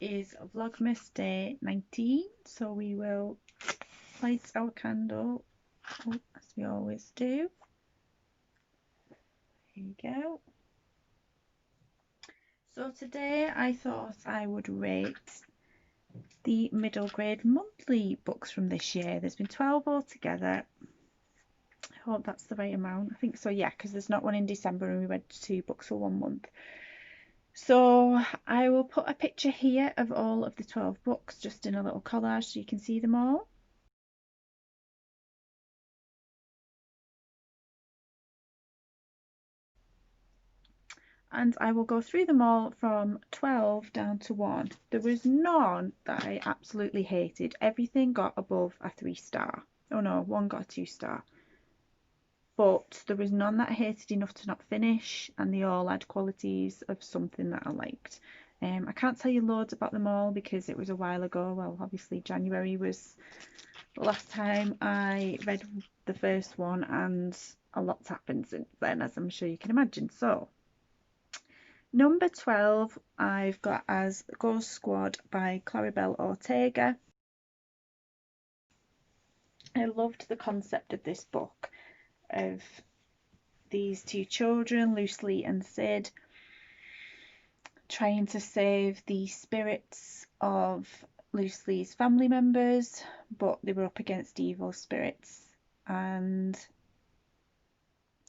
is Vlogmas day 19, so we will light our candle as we always do. Here we go. So today I thought I would rate the middle grade monthly books from this year. There's been 12 altogether. I hope that's the right amount. I think so, yeah, because there's not one in December and we read 2 books for 1 month. So I will put a picture here of all of the 12 books just in a little collage so you can see them all. And I will go through them all from 12 down to 1. There was none that I absolutely hated. Everything got above a 3-star. Oh no, one got a 2-star. But there was none that I hated enough to not finish, and they all had qualities of something that I liked. I can't tell you loads about them all because it was a while ago. Well, obviously January was the last time I read the first one, and a lot's happened since then, as I'm sure you can imagine. So number 12 I've got as Ghost Squad by Claribel Ortega. I loved the concept of this book, of these 2 children, Lucy and Sid, trying to save the spirits of Lucy's family members, but they were up against evil spirits, and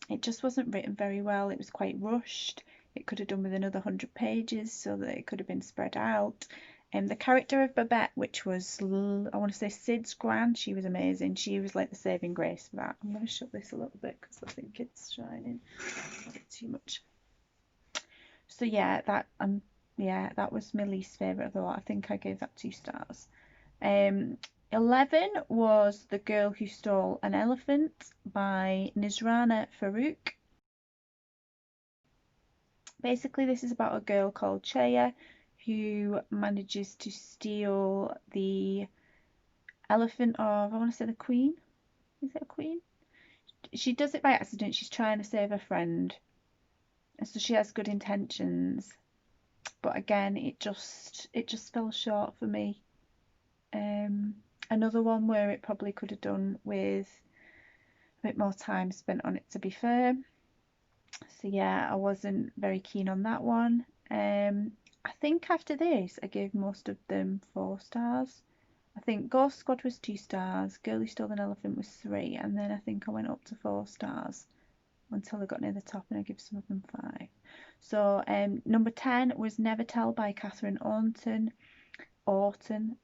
it just wasn't written very well. It was quite rushed. It could have done with another 100 pages so that it could have been spread out. And the character of Babette, which was, I want to say, Sid's gran, she was amazing. She was like the saving grace for that. I'm going to shut this a little bit because I think it's shining a bit too much. So yeah, that was my least favourite of the lot. I think I gave that 2 stars. 11 was The Girl Who Stole an Elephant by Nizrana Faroo. Basically, this is about a girl called Chaya who manages to steal the elephant of, I want to say, the queen. Is it a queen? She does it by accident. She's trying to save a friend, so she has good intentions, but again, it just fell short for me. Another one where it probably could have done with a bit more time spent on it, to be fair. So yeah, I wasn't very keen on that one. I think after this I gave most of them 4 stars. I think Ghost Squad was 2 stars, Girl Who Stole an Elephant was 3, and then I think I went up to 4 stars until I got near the top, and I give some of them 5. So number 10 was Never Tell by Catherine Orton.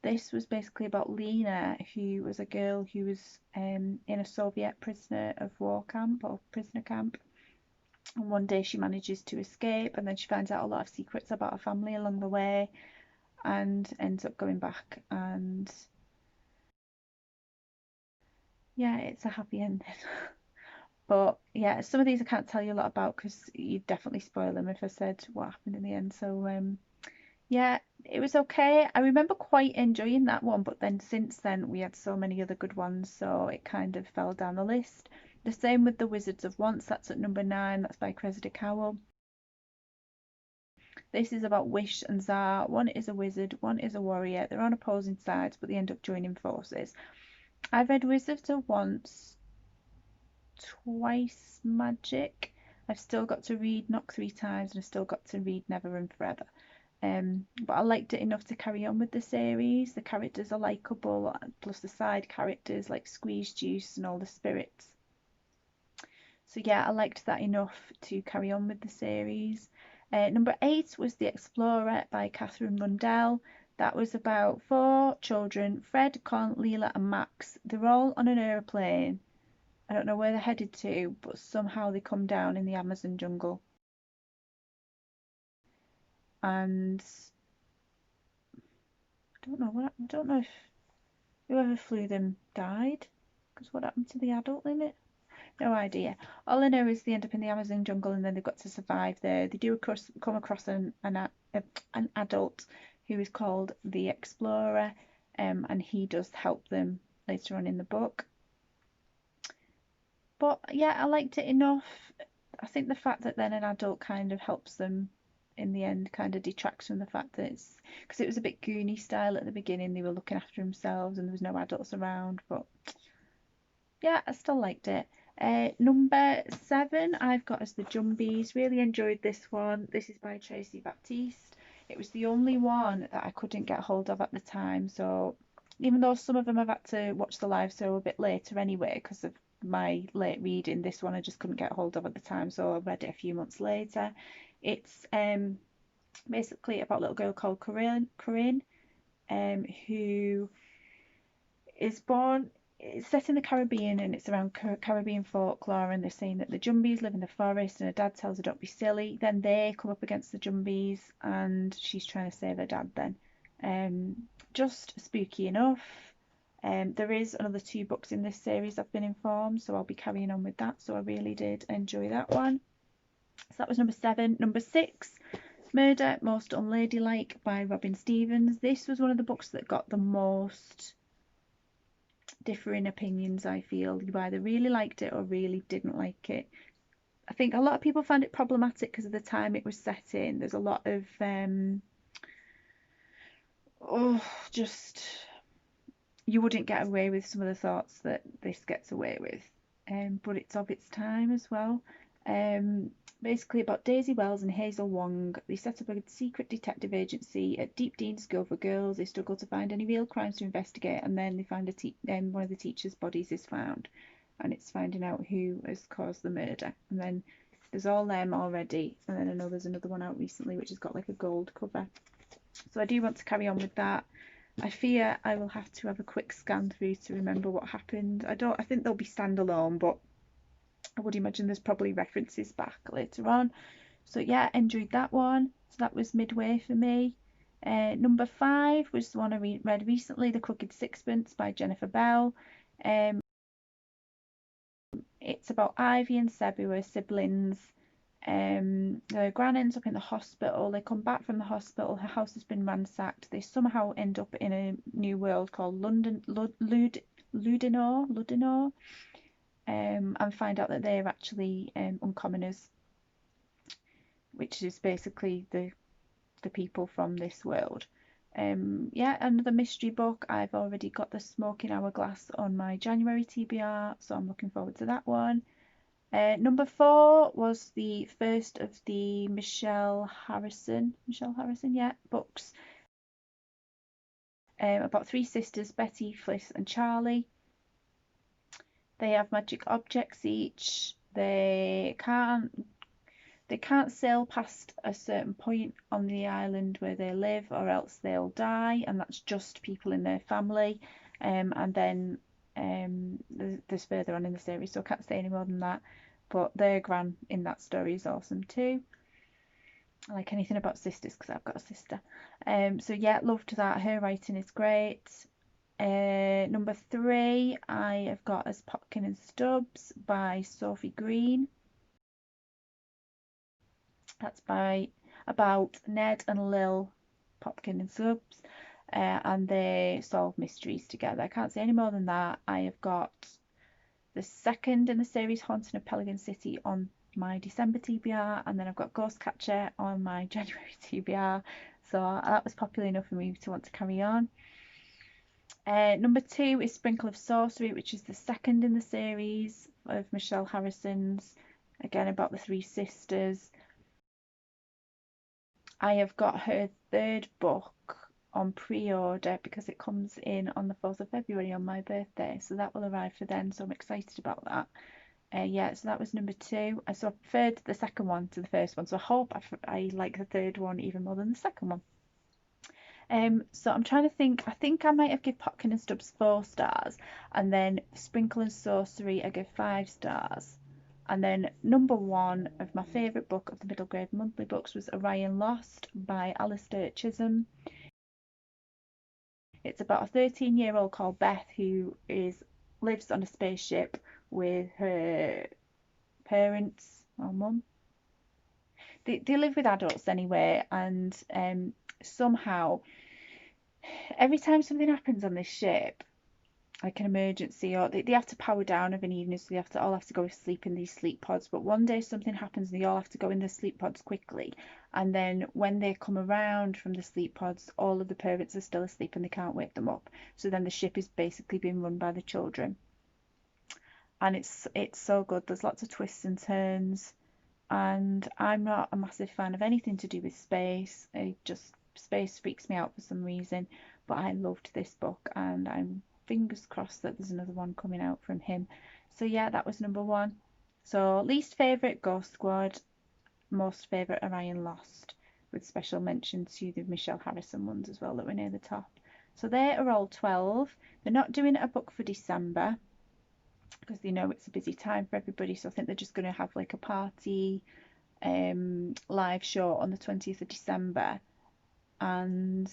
This was basically about Lena, who was a girl who was in a Soviet prisoner of war camp, or prisoner camp, and one day she manages to escape, and then she finds out a lot of secrets about her family along the way and ends up going back, and yeah, it's a happy ending. But yeah, some of these I can't tell you a lot about because you'd definitely spoil them if I said what happened in the end. So yeah, it was okay. I remember quite enjoying that one, but then since then we had so many other good ones, so it kind of fell down the list. The same with The Wizards of Once, that's at number 9, that's by Cressida Cowell. This is about Wish and Zar. One is a wizard, one is a warrior. They're on opposing sides, but they end up joining forces. I've read Wizards of Once twice magic. I've still got to read Knock 3 times, and I've still got to read Never and Forever. But I liked it enough to carry on with the series. The characters are likeable, plus the side characters like Squeeze Juice and all the spirits. So yeah, I liked that enough to carry on with the series. Number 8 was The Explorer by Catherine Rundell. That was about 4 children, Fred, Con, Leela and Max. They're all on an aeroplane. I don't know where they're headed to, but somehow they come down in the Amazon jungle. And I don't know if whoever flew them died, because what happened to the adult in it? No idea. All I know is they end up in the Amazon jungle, and then they've got to survive there. They do come across an adult who is called the Explorer, and he does help them later on in the book. But yeah, I liked it enough. I think the fact that then an adult kind of helps them in the end kind of detracts from the fact that it's because it was a bit Goonie style at the beginning. They were looking after themselves and there was no adults around, but yeah, I still liked it. Number 7 I've got as the Jumbies. Really enjoyed this one. This is by Tracy Baptiste. It was the only one that I couldn't get hold of at the time, so even though some of them I've had to watch the live show a bit later anyway because of my late reading, this one I just couldn't get hold of at the time, so I read it a few months later. It's basically about a little girl called Corinne, who is born. It's set in the Caribbean and it's around Caribbean folklore, and they're saying that the Jumbies live in the forest and her dad tells her don't be silly. Then they come up against the Jumbies and she's trying to save her dad then. Just spooky enough. There is another 2 books in this series, I've been informed, so I'll be carrying on with that. So I really did enjoy that one. So that was number 7. Number 6, Murder Most Unladylike by Robin Stevens. This was one of the books that got the most differing opinions, I feel. You either really liked it or really didn't like it. I think a lot of people found it problematic because of the time it was set in. There's a lot of just you wouldn't get away with some of the thoughts that this gets away with, but it's of its time as well. Basically about Daisy Wells and Hazel Wong. They set up a secret detective agency at Deep Dean School for Girls. They struggle to find any real crimes to investigate, and then they find one of the teachers' bodies is found, and it's finding out who has caused the murder. And then there's all them already, and then I know there's another one out recently which has got like a gold cover. So I do want to carry on with that. I fear I will have to have a quick scan through to remember what happened. I think they'll be standalone, but I would imagine there's probably references back later on. So yeah, enjoyed that one. So that was midway for me. Number 5 was the one I read recently, The Crooked Sixpence by Jennifer Bell. It's about Ivy and Seb, who are siblings. Their gran ends up in the hospital. They come back from the hospital. Her house has been ransacked. They somehow end up in a new world called Ludinor, and find out that they're actually uncommoners, which is basically the people from this world. Yeah, another mystery book. I've already got The Smoking Hourglass on my January TBR, so I'm looking forward to that one. Number 4 was the first of the Michelle Harrison, yeah, books. About 3 sisters, Betty, Fliss and Charlie. They have magic objects each. They can't sail past a certain point on the island where they live, or else they'll die, and that's just people in their family. And then there's further on in the series, so I can't say any more than that. But their gran in that story is awesome too. I like anything about sisters because I've got a sister. So yeah, loved that. Her writing is great. Number 3 I have got as Popkin and Stubbs by Sophie Green. That's about Ned and Lil Popkin and Stubbs, and they solve mysteries together. I can't say any more than that. I have got the second in the series, Haunting of Pelican City, on my December TBR, and then I've got Ghostcatcher on my January TBR. So that was popular enough for me to want to carry on. Number 2 is Sprinkle of Sorcery, which is the second in the series of Michelle Harrison's, again about the 3 sisters. I have got her 3rd book on pre-order because it comes in on the 4th of February on my birthday, so that will arrive for then, so I'm excited about that. Yeah, so that was number 2. So I preferred the second one to the first one, so I hope I like the 3rd one even more than the second one. So I'm trying to think. I think I might have given Popkin and Stubbs 4 stars, and then Sprinkle and Sorcery I give 5 stars. And then number 1 of my favourite book of the Middle Grade Monthly books was Orion Lost by Alistair Chisholm. It's about a 13-year-old called Beth who lives on a spaceship with her parents or mum. They live with adults anyway, and somehow every time something happens on this ship, like an emergency, or they have to power down of an evening, so they have to all have to go to sleep in these sleep pods. But one day something happens and they all have to go in the sleep pods quickly, and then when they come around from the sleep pods, all of the parents are still asleep and they can't wake them up. So then the ship is basically being run by the children, and it's so good. There's lots of twists and turns, and I'm not a massive fan of anything to do with space. Space freaks me out for some reason, but I loved this book, and I'm fingers crossed that there's another one coming out from him. So yeah, that was number one. So least favourite, Ghost Squad. Most favourite, Orion Lost, with special mention to the Michelle Harrison ones as well that were near the top. So they are all 12. They're not doing a book for December because they know it's a busy time for everybody, so I think they're just going to have like a party live show on the 20th of December, and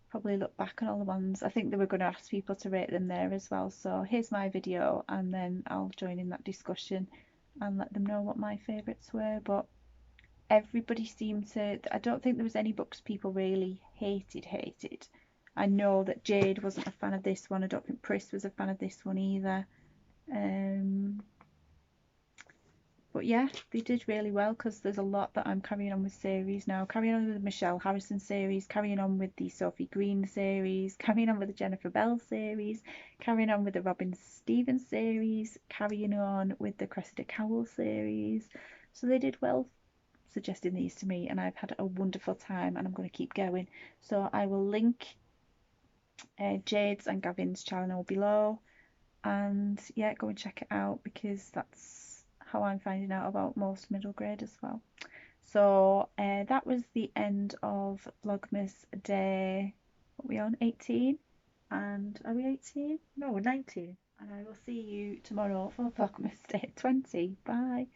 probably look back on all the ones. I think they were going to ask people to rate them there as well. So here's my video, and then I'll join in that discussion and let them know what my favourites were. But everybody seemed to, I don't think there was any books people really hated. I know that Jade wasn't a fan of this one. I don't think Pris was a fan of this one either. But yeah, they did really well, because there's a lot that I'm carrying on with series now. Carrying on with the Michelle Harrison series, carrying on with the Sophie Green series, carrying on with the Jennifer Bell series, carrying on with the Robin Stevens series, carrying on with the Cressida Cowell series. So they did well suggesting these to me, and I've had a wonderful time, and I'm going to keep going. So I will link Jade's and Gavin's channel below, and yeah, go and check it out, because that's how I'm finding out about most middle grade as well. So that was the end of Vlogmas day, what are we on, 18? And are we 18? No, we're 19. And I will see you tomorrow for Vlogmas day 20. Bye.